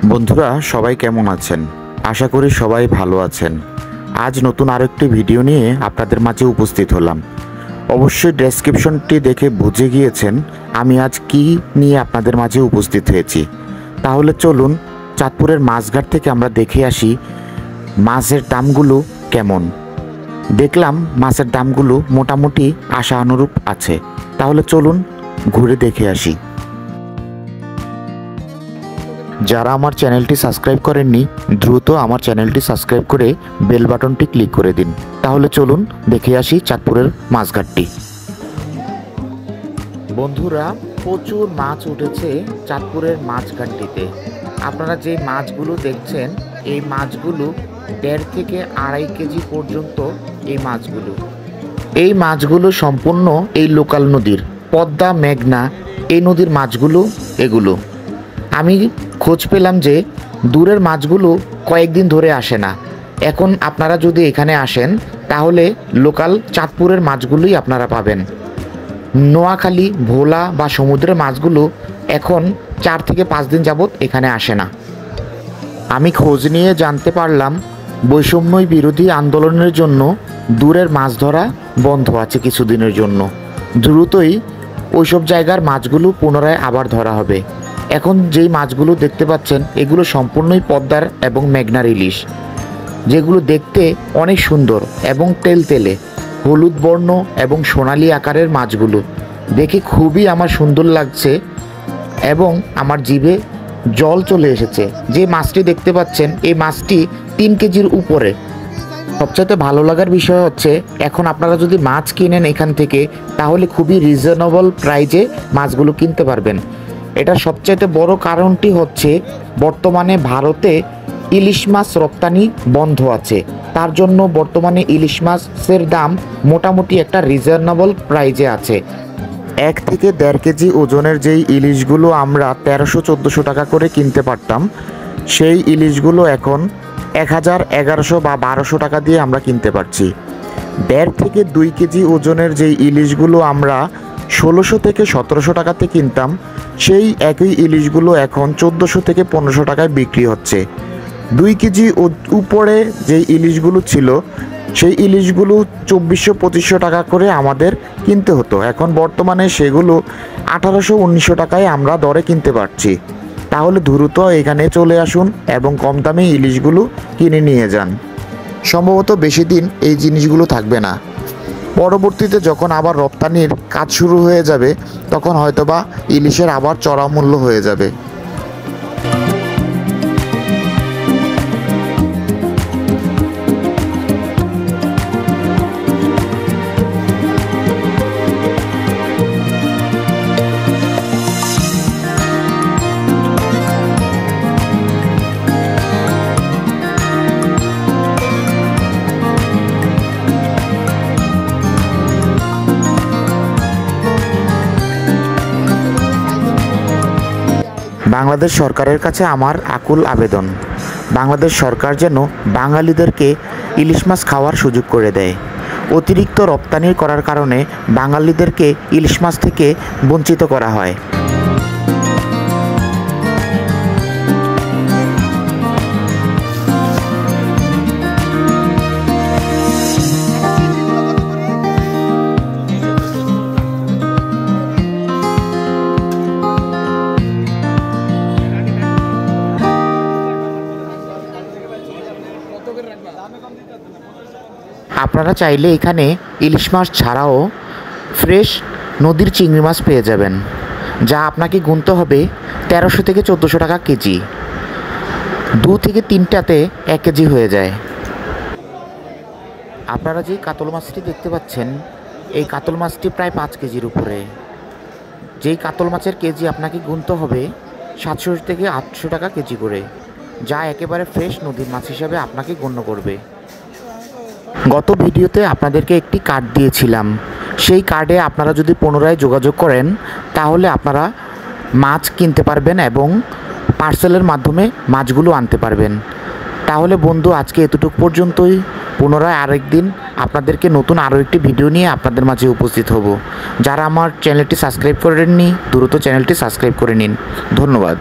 বন্ধুরা সবাই কেমন আছেন? আশা করি সবাই ভালো আছেন। আজ নতুন আরেকটি ভিডিও নিয়ে আপনাদের মাঝে উপস্থিত হলাম। অবশ্যই ডেসক্রিপশনটি দেখে বুঝে গিয়েছেন আমি আজ কি নিয়ে আপনাদের মাঝে উপস্থিত হয়েছি। তাহলে চলুন চাঁদপুরের মাছঘাট থেকে আমরা দেখে আসি মাছের দামগুলো কেমন। দেখলাম মাছের দামগুলো মোটামুটি আশানুরূপ আছে। তাহলে চলুন ঘুরে দেখে আসি। যারা আমার চ্যানেলটি সাবস্ক্রাইব করেননি দ্রুত আমার চ্যানেলটি সাবস্ক্রাইব করে বেল বাটনটি ক্লিক করে দিন। তাহলে চলুন দেখে আসি চাঁদপুরের মাছঘাটটি। বন্ধুরা প্রচুর মাছ উঠেছে চাঁদপুরের মাছঘাটটিতে। আপনারা যে মাছগুলো দেখছেন এই মাছগুলো 1.5 থেকে 2.5 কেজি পর্যন্ত। এই মাছগুলো সম্পূর্ণ এই লোকাল নদীর পদ্মা মেঘনা এই নদীর মাছগুলো। এগুলো আমি খোঁজ পেলাম যে দূরের মাছগুলো কয়েকদিন ধরে আসে না। এখন আপনারা যদি এখানে আসেন তাহলে লোকাল চাঁদপুরের মাছগুলোই আপনারা পাবেন। নোয়াখালী ভোলা বা সমুদ্রের মাছগুলো এখন 4 থেকে 5 দিন যাবৎ এখানে আসে না। আমি খোঁজ নিয়ে জানতে পারলাম বৈষম্য বিরোধী আন্দোলনের জন্য দূরের মাছ ধরা বন্ধ আছে কিছুদিনের জন্য। দ্রুতই ওইসব জায়গার মাছগুলো পুনরায় আবার ধরা হবে। এখন যেই মাছগুলো দেখতে পাচ্ছেন এগুলো সম্পূর্ণই পদ্মার এবং মেঘনার ইলিশ, যেগুলো দেখতে অনেক সুন্দর এবং তেলতেলে হলুদ বর্ণ এবং সোনালী আকারের মাছগুলো দেখে খুবই আমার সুন্দর লাগছে এবং আমার জিভে জল চলে এসেছে। যে মাছটি দেখতে পাচ্ছেন এই মাছটি 3 কেজির উপরে। সবচেয়ে ভালো লাগার বিষয় হচ্ছে এখন আপনারা যদি মাছ কিনেন এখান থেকে তাহলে খুবই রিজনেবল প্রাইজে মাছগুলো কিনতে পারবেন। এটার সবচেয়ে বড় কারণটি হচ্ছে বর্তমানে ভারতে ইলিশ মাছ রপ্তানি বন্ধ আছে। তার জন্য বর্তমানে ইলিশ মাছের দাম মোটামুটি একটা রিজনেবল প্রাইজে আছে। 1 থেকে 1.5 কেজি ওজনের যেই ইলিশগুলো আমরা 1300-1400 টাকা করে কিনতে পারতাম সেই ইলিশগুলো এখন 1000, 1100 বা 1200 টাকা দিয়ে আমরা কিনতে পারছি। 1.5 থেকে 2 কেজি ওজনের যেই ইলিশগুলো আমরা 1600 থেকে 1700 টাকাতে কিনতাম সেই একই ইলিশগুলো এখন 1400 থেকে 1500 টাকায় বিক্রি হচ্ছে। 2 কেজি উপরে যেই ইলিশগুলো ছিল সেই ইলিশগুলো 2400-2500 টাকা করে আমাদের কিনতে হতো। এখন বর্তমানে সেগুলো 1800-1900 টাকায় আমরা দরে কিনতে পারছি। তাহলে দ্রুত এখানে চলে আসুন এবং কম দামে ইলিশগুলো কিনে নিয়ে যান। সম্ভবত বেশি দিন এই জিনিসগুলো থাকবে না। পরবর্তীতে যখন আবার রপ্তানির কাজ শুরু হয়ে যাবে তখন হয়তোবা ইলিশের আবার চড়া মূল্য হয়ে যাবে। বাংলাদেশ সরকারের কাছে আমার আকুল আবেদন, বাংলাদেশ সরকার যেন বাঙালিদেরকে ইলিশ মাছ খাওয়ার সুযোগ করে দেয়। অতিরিক্ত রপ্তানি করার কারণে বাঙালিদেরকে ইলিশ মাছ থেকে বঞ্চিত করা হয়। আপনারা চাইলে এখানে ইলিশ মাছ ছাড়াও ফ্রেশ নদীর চিংড়ি মাছ পেয়ে যাবেন, যা আপনাকে গুনতে হবে 1300 থেকে 1400 টাকা কেজি। 2 থেকে 3টাতে 1 কেজি হয়ে যায়। আপনারা যে কাতল মাছটি দেখতে পাচ্ছেন এই কাতল মাছটি প্রায় 5 কেজির উপরে। যেই কাতল মাছের কেজি আপনাকে গুনতে হবে 700 থেকে 800 টাকা কেজি করে, যা একেবারে ফ্রেশ নদীর মাছ হিসাবে আপনাকে গণ্য করবে। গত ভিডিওতে আপনাদেরকে একটি কার্ড দিয়েছিলাম, সেই কার্ডে আপনারা যদি পুনরায় যোগাযোগ করেন তাহলে আপনারা মাছ কিনতে পারবেন এবং পার্সেলের মাধ্যমে মাছগুলো আনতে পারবেন। তাহলে বন্ধু আজকে এতটুকু পর্যন্তই। পুনরায় আরেকদিন আপনাদেরকে নতুন আরও একটি ভিডিও নিয়ে আপনাদের মাঝে উপস্থিত হব। যারা আমার চ্যানেলটি সাবস্ক্রাইব করেননি দ্রুত চ্যানেলটি সাবস্ক্রাইব করে নিন। ধন্যবাদ।